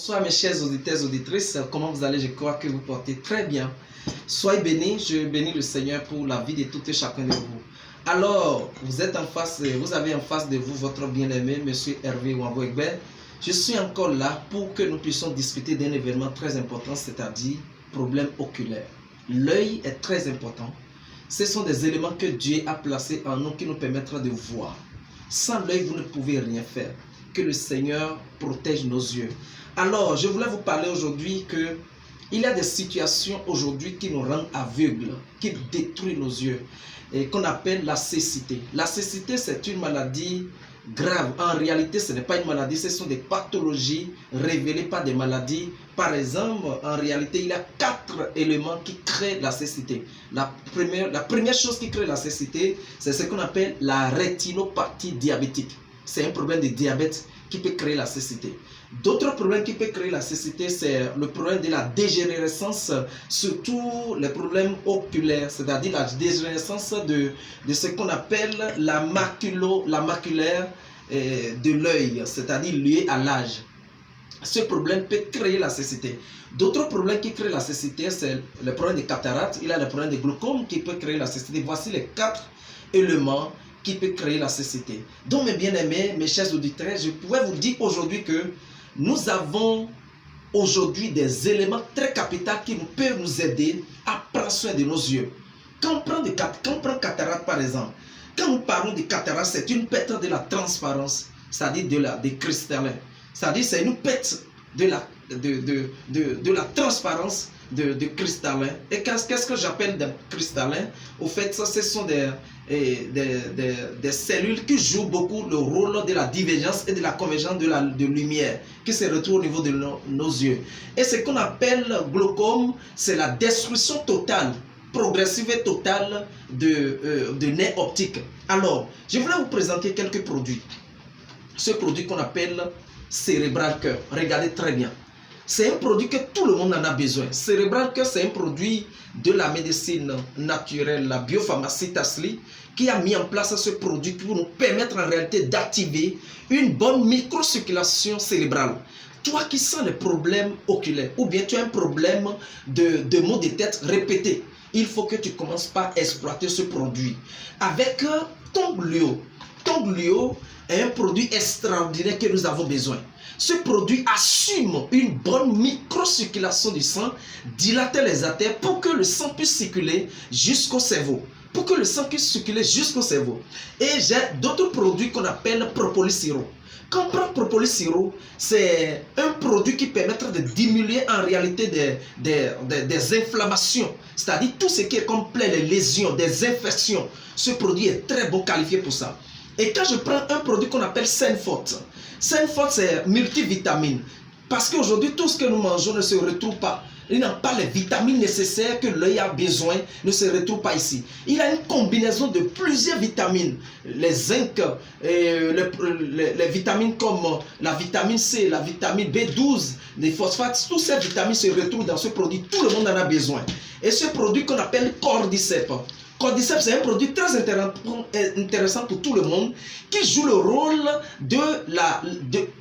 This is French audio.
Bonsoir mes chers auditeurs et auditrices, comment vous allez? Je crois que vous portez très bien. Soyez bénis, je bénis le Seigneur pour la vie de tout et chacun de vous. Alors, vous avez en face de vous votre bien-aimé, Monsieur Hervé Wambo-Egbert. Je suis encore là pour que nous puissions discuter d'un événement très important, c'est-à-dire problème oculaire. L'œil est très important. Ce sont des éléments que Dieu a placés en nous qui nous permettront de voir. Sans l'œil, vous ne pouvez rien faire. Que le Seigneur protège nos yeux. Alors, je voulais vous parler aujourd'hui que il y a des situations aujourd'hui qui nous rendent aveugles, qui détruisent nos yeux, et qu'on appelle la cécité. La cécité, c'est une maladie grave. En réalité, ce n'est pas une maladie, ce sont des pathologies révélées par des maladies. Par exemple, en réalité, il y a 4 éléments qui créent la cécité. La première chose qui crée la cécité, c'est ce qu'on appelle la rétinopathie diabétique. C'est un problème de diabète qui peut créer la cécité. D'autres problèmes qui peuvent créer la cécité, c'est le problème de la dégénérescence, surtout les problèmes oculaires, c'est-à-dire la dégénérescence de ce qu'on appelle la maculaire de l'œil, c'est-à-dire lié à l'âge. Ce problème peut créer la cécité. D'autres problèmes qui créent la cécité, c'est le problème de cataracte, il y a le problème de glaucome qui peut créer la cécité. Voici les 4 éléments qui peut créer la cécité. Donc mes bien-aimés, mes chers auditeurs, je pourrais vous dire aujourd'hui que nous avons aujourd'hui des éléments très capitaux qui peuvent nous aider à prendre soin de nos yeux. Quand on prend cataracte par exemple, quand nous parlons de cataracte, c'est une perte de la transparence, c'est-à-dire des cristallins. C'est-à-dire c'est une perte de la transparence de cristallin. Et qu'est-ce que j'appelle des cristallins? Au fait, ça, ce sont des cellules qui jouent beaucoup le rôle de la divergence et de la convergence de lumière qui se retrouve au niveau de nos yeux. Et ce qu'on appelle glaucome, c'est la destruction totale, progressive et totale de nerfs optiques. Alors, je voulais vous présenter quelques produits. Ce produit qu'on appelle Cérébral Cœur. Regardez très bien. C'est un produit que tout le monde en a besoin. Cérébral Cœur, c'est un produit de la médecine naturelle, la biopharmacie Tasly, qui a mis en place ce produit pour nous permettre en réalité d'activer une bonne microcirculation cérébrale. Toi qui sens les problèmes oculaires, ou bien tu as un problème de maux de tête répétés, il faut que tu commences par exploiter ce produit. Avec Tonglio. Tonglio est un produit extraordinaire que nous avons besoin. Ce produit assume une bonne microcirculation du sang, dilate les artères pour que le sang puisse circuler jusqu'au cerveau. Pour que le sang puisse circuler jusqu'au cerveau. Et j'ai d'autres produits qu'on appelle Propolis Sirop. Quand on prend Propolis Sirop, c'est un produit qui permettra de diminuer en réalité des inflammations. C'est-à-dire tout ce qui est complet, les lésions, des infections. Ce produit est très bon qualifié pour ça. Et quand je prends un produit qu'on appelle Senfort, Senfort c'est multivitamine. Parce qu'aujourd'hui, tout ce que nous mangeons ne se retrouve pas. Il n'a pas les vitamines nécessaires que l'œil a besoin, ne se retrouve pas ici. Il a une combinaison de plusieurs vitamines. Les zinc, les vitamines comme la vitamine C, la vitamine B12, les phosphates, toutes ces vitamines se retrouvent dans ce produit. Tout le monde en a besoin. Et ce produit qu'on appelle Cordyceps. Cordyceps, c'est un produit très intéressant pour tout le monde qui joue le rôle